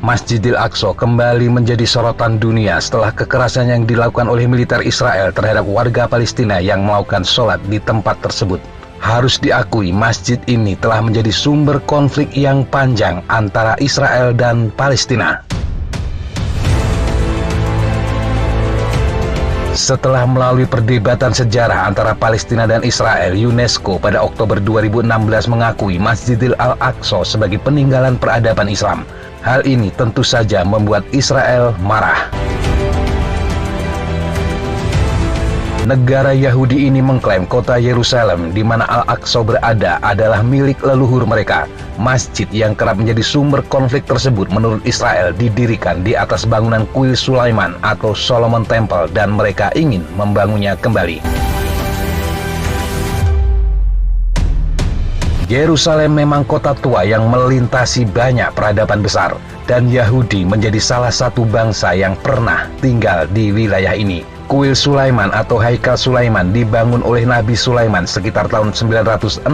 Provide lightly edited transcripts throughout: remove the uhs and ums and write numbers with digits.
Masjidil Aqsa kembali menjadi sorotan dunia setelah kekerasan yang dilakukan oleh militer Israel terhadap warga Palestina yang melakukan sholat di tempat tersebut. Harus diakui, masjid ini telah menjadi sumber konflik yang panjang antara Israel dan Palestina. Setelah melalui perdebatan sejarah antara Palestina dan Israel, UNESCO pada Oktober 2016 mengakui Masjidil Al-Aqsa sebagai peninggalan peradaban Islam. Hal ini tentu saja membuat Israel marah. Negara Yahudi ini mengklaim kota Yerusalem di mana Al-Aqsa berada adalah milik leluhur mereka. Masjid yang kerap menjadi sumber konflik tersebut menurut Israel didirikan di atas bangunan kuil Sulaiman atau Solomon Temple dan mereka ingin membangunnya kembali. Yerusalem memang kota tua yang melintasi banyak peradaban besar dan Yahudi menjadi salah satu bangsa yang pernah tinggal di wilayah ini. Kuil Sulaiman atau Haikal Sulaiman dibangun oleh Nabi Sulaiman sekitar tahun 962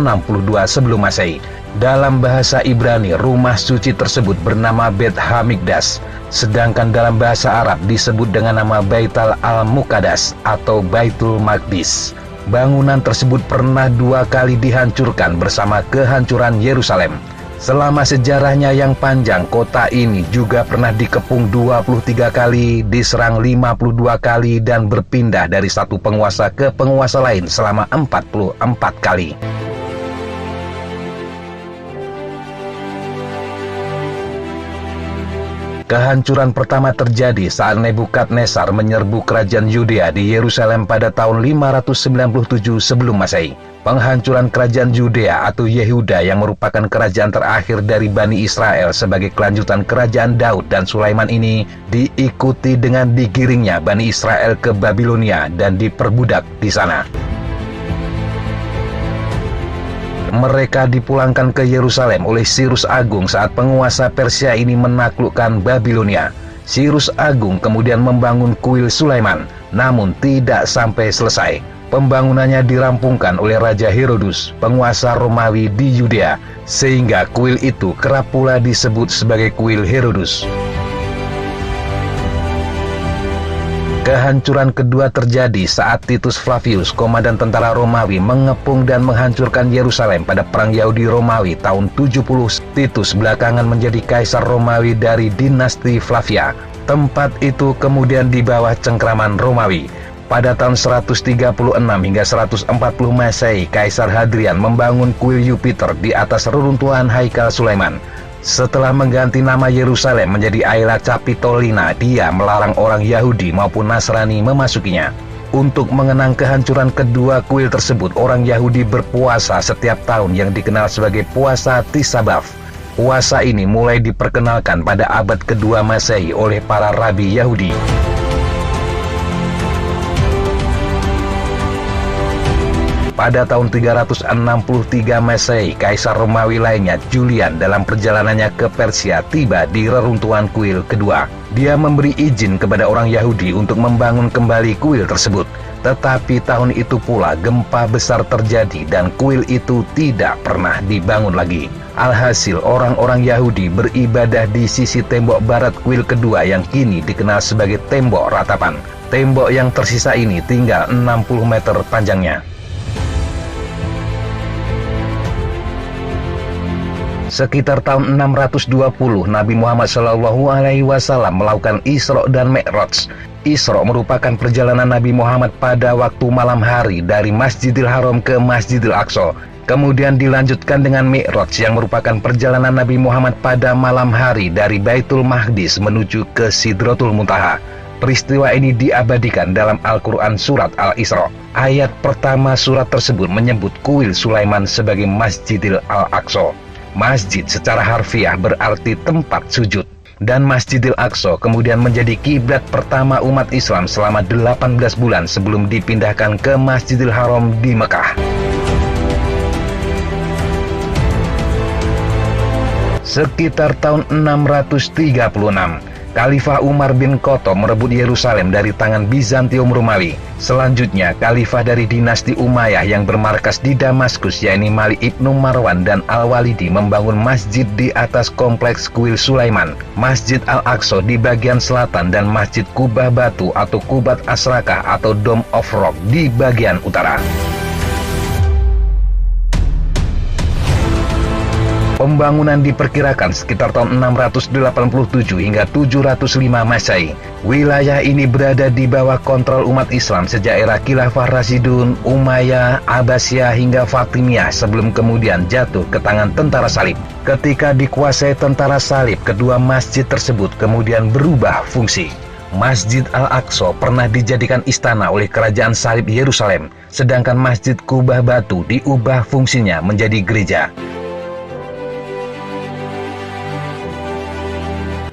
sebelum Masehi. Dalam bahasa Ibrani, rumah suci tersebut bernama Bet HaMikdash, sedangkan dalam bahasa Arab disebut dengan nama Baitul Al-Muqaddas atau Baitul Maqdis. Bangunan tersebut pernah 2 kali dihancurkan bersama kehancuran Yerusalem. Selama sejarahnya yang panjang, kota ini juga pernah dikepung 23 kali, diserang 52 kali, dan berpindah dari satu penguasa ke penguasa lain selama 44 kali. Kehancuran pertama terjadi saat Nebukadnezar menyerbu kerajaan Yudea di Yerusalem pada tahun 597 sebelum Masehi. Penghancuran kerajaan Yudea atau Yehuda yang merupakan kerajaan terakhir dari Bani Israel sebagai kelanjutan kerajaan Daud dan Sulaiman ini diikuti dengan digiringnya Bani Israel ke Babilonia dan diperbudak di sana. Mereka dipulangkan ke Yerusalem oleh Cyrus Agung saat penguasa Persia ini menaklukkan Babilonia. Cyrus Agung kemudian membangun kuil Sulaiman, namun tidak sampai selesai. Pembangunannya dirampungkan oleh Raja Herodus, penguasa Romawi di Yudea, sehingga kuil itu kerap pula disebut sebagai kuil Herodus. Kehancuran kedua terjadi saat Titus Flavius, komandan tentara Romawi, mengepung dan menghancurkan Yerusalem pada Perang Yahudi-Romawi tahun 70. Titus belakangan menjadi kaisar Romawi dari dinasti Flavia. Tempat itu kemudian di bawah cengkraman Romawi. Pada tahun 136 hingga 140 Masehi, Kaisar Hadrian membangun kuil Jupiter di atas reruntuhan Haikal Sulaiman. Setelah mengganti nama Yerusalem menjadi Aila Capitolina, dia melarang orang Yahudi maupun Nasrani memasukinya. Untuk mengenang kehancuran kedua kuil tersebut, orang Yahudi berpuasa setiap tahun yang dikenal sebagai puasa Tisha B'Av. Puasa ini mulai diperkenalkan pada abad kedua Masehi oleh para rabi Yahudi. Pada tahun 363 Masehi, Kaisar Romawi lainnya, Julian, dalam perjalanannya ke Persia tiba di reruntuhan kuil kedua. Dia memberi izin kepada orang Yahudi untuk membangun kembali kuil tersebut. Tetapi tahun itu pula gempa besar terjadi dan kuil itu tidak pernah dibangun lagi. Alhasil, orang-orang Yahudi beribadah di sisi tembok barat kuil kedua yang kini dikenal sebagai tembok ratapan. Tembok yang tersisa ini tinggal 60 meter panjangnya. Sekitar tahun 620, Nabi Muhammad SAW melakukan Isra dan Mi'raj. Isra merupakan perjalanan Nabi Muhammad pada waktu malam hari dari Masjidil Haram ke Masjidil Aqsa. Kemudian dilanjutkan dengan Mi'raj yang merupakan perjalanan Nabi Muhammad pada malam hari dari Baitul Maqdis menuju ke Sidratul Muntaha. Peristiwa ini diabadikan dalam Al-Quran Surat Al-Isra. Ayat pertama surat tersebut menyebut kuil Sulaiman sebagai Masjidil Al-Aqsa. Masjid secara harfiah berarti tempat sujud. Dan Masjidil Aqsa kemudian menjadi kiblat pertama umat Islam selama 18 bulan sebelum dipindahkan ke Masjidil Haram di Mekah. Sekitar tahun 636, Khalifah Umar bin Khattab merebut Yerusalem dari tangan Bizantium Romawi. Selanjutnya, khalifah dari dinasti Umayyah yang bermarkas di Damaskus, yakni Malik ibnu Marwan dan Al-Walidi, membangun masjid di atas kompleks kuil Sulaiman, Masjid Al-Aqsa di bagian selatan, dan Masjid Kubah Batu atau Kubat Asrakah atau Dome of Rock di bagian utara. Pembangunan diperkirakan sekitar tahun 687 hingga 705 Masehi. Wilayah ini berada di bawah kontrol umat Islam sejak era Khilafah Rasyidun, Umayyah, Abbasiyah hingga Fatimiyah sebelum kemudian jatuh ke tangan tentara salib. Ketika dikuasai tentara salib, kedua masjid tersebut kemudian berubah fungsi. Masjid Al-Aqsa pernah dijadikan istana oleh kerajaan salib Yerusalem, sedangkan Masjid Kubah Batu diubah fungsinya menjadi gereja.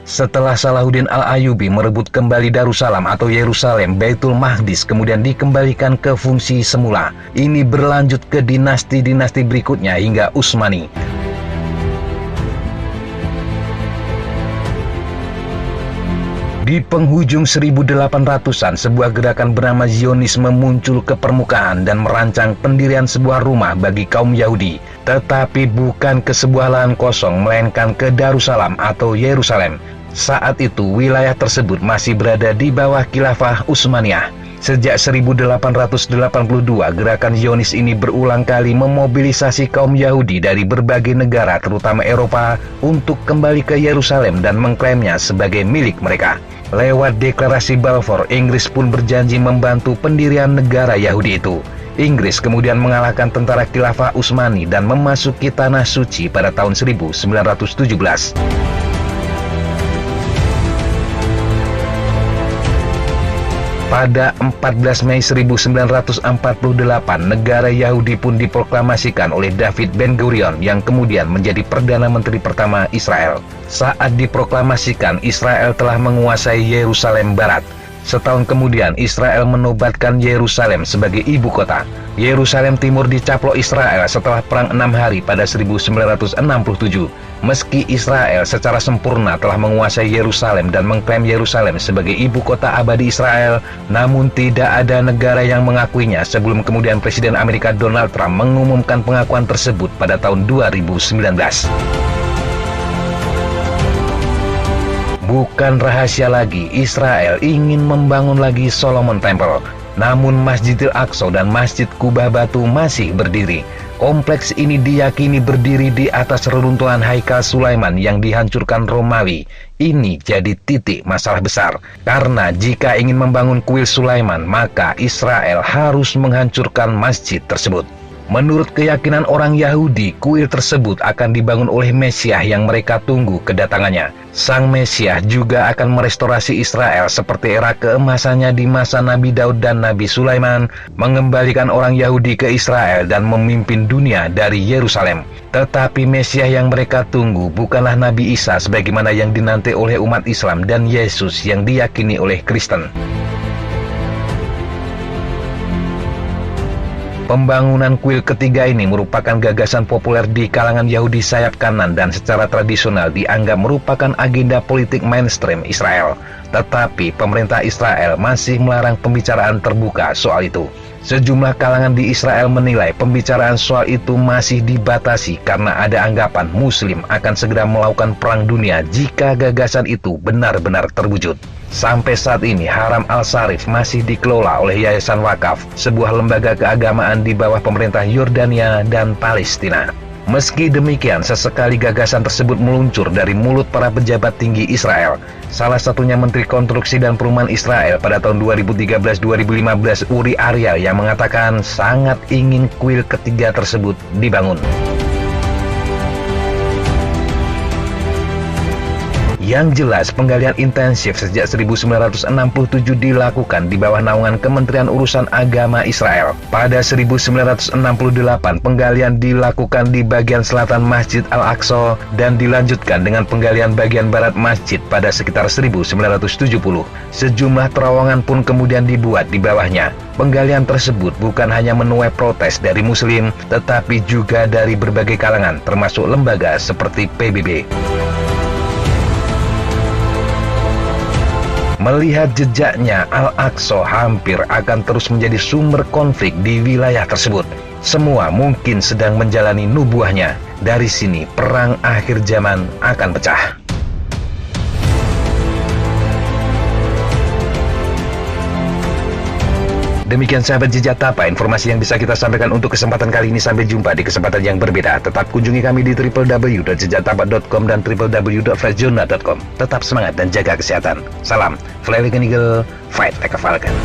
Setelah Salahuddin Al-Ayyubi merebut kembali Darussalam atau Yerusalem, Baitul Maqdis kemudian dikembalikan ke fungsi semula. Ini berlanjut ke dinasti-dinasti berikutnya hingga Utsmani. Di penghujung 1800-an, sebuah gerakan bernama Zionisme muncul ke permukaan dan merancang pendirian sebuah rumah bagi kaum Yahudi. Tetapi bukan ke sebuah lahan kosong, melainkan ke Darussalam atau Yerusalem. Saat itu, wilayah tersebut masih berada di bawah Khilafah Utsmaniyah. Sejak 1882, gerakan Zionis ini berulang kali memobilisasi kaum Yahudi dari berbagai negara, terutama Eropa, untuk kembali ke Yerusalem dan mengklaimnya sebagai milik mereka. Lewat deklarasi Balfour, Inggris pun berjanji membantu pendirian negara Yahudi itu. Inggris kemudian mengalahkan tentara Khilafah Utsmani dan memasuki Tanah Suci pada tahun 1917. Pada 14 Mei 1948, negara Yahudi pun diproklamasikan oleh David Ben-Gurion yang kemudian menjadi Perdana Menteri pertama Israel. Saat diproklamasikan, Israel telah menguasai Yerusalem Barat. Setahun kemudian, Israel menobatkan Yerusalem sebagai ibu kota. Yerusalem Timur dicaplok Israel setelah Perang 6 Hari pada 1967. Meski Israel secara sempurna telah menguasai Yerusalem dan mengklaim Yerusalem sebagai ibu kota abadi Israel, namun tidak ada negara yang mengakuinya sebelum kemudian Presiden Amerika Donald Trump mengumumkan pengakuan tersebut pada tahun 2019. Bukan rahasia lagi, Israel ingin membangun lagi Solomon Temple. Namun Masjidil Aqsa dan Masjid Kubah Batu masih berdiri. Kompleks ini diyakini berdiri di atas reruntuhan Haikal Sulaiman yang dihancurkan Romawi. Ini jadi titik masalah besar. Karena jika ingin membangun kuil Sulaiman, maka Israel harus menghancurkan masjid tersebut. Menurut keyakinan orang Yahudi, kuil tersebut akan dibangun oleh Mesias yang mereka tunggu kedatangannya. Sang Mesias juga akan merestorasi Israel seperti era keemasannya di masa Nabi Daud dan Nabi Sulaiman, mengembalikan orang Yahudi ke Israel dan memimpin dunia dari Yerusalem. Tetapi Mesias yang mereka tunggu bukanlah Nabi Isa sebagaimana yang dinanti oleh umat Islam dan Yesus yang diyakini oleh Kristen. Pembangunan kuil ketiga ini merupakan gagasan populer di kalangan Yahudi sayap kanan dan secara tradisional dianggap merupakan agenda politik mainstream Israel. Tetapi pemerintah Israel masih melarang pembicaraan terbuka soal itu. Sejumlah kalangan di Israel menilai pembicaraan soal itu masih dibatasi karena ada anggapan Muslim akan segera melakukan perang dunia jika gagasan itu benar-benar terwujud. Sampai saat ini, Haram Al-Sharif masih dikelola oleh Yayasan Wakaf, sebuah lembaga keagamaan di bawah pemerintah Yordania dan Palestina. Meski demikian, sesekali gagasan tersebut meluncur dari mulut para pejabat tinggi Israel. Salah satunya Menteri Konstruksi dan Perumahan Israel pada tahun 2013-2015, Uri Ariel, yang mengatakan sangat ingin kuil ketiga tersebut dibangun. Yang jelas, penggalian intensif sejak 1967 dilakukan di bawah naungan Kementerian Urusan Agama Israel. Pada 1968, penggalian dilakukan di bagian selatan Masjid Al-Aqsa dan dilanjutkan dengan penggalian bagian barat masjid pada sekitar 1970. Sejumlah terowongan pun kemudian dibuat di bawahnya. Penggalian tersebut bukan hanya menuai protes dari Muslim, tetapi juga dari berbagai kalangan, termasuk lembaga seperti PBB. Melihat jejaknya, Al-Aqsa hampir akan terus menjadi sumber konflik di wilayah tersebut. Semua mungkin sedang menjalani nubuahnya. Dari sini, perang akhir zaman akan pecah. Demikian sahabat Jejak Tapa, informasi yang bisa kita sampaikan untuk kesempatan kali ini. Sampai jumpa di kesempatan yang berbeda. Tetap kunjungi kami di www.jejaktapa.com dan www.flashjournal.com. Tetap semangat dan jaga kesehatan. Salam, Fly Like an Eagle, Fight Like a Falcon.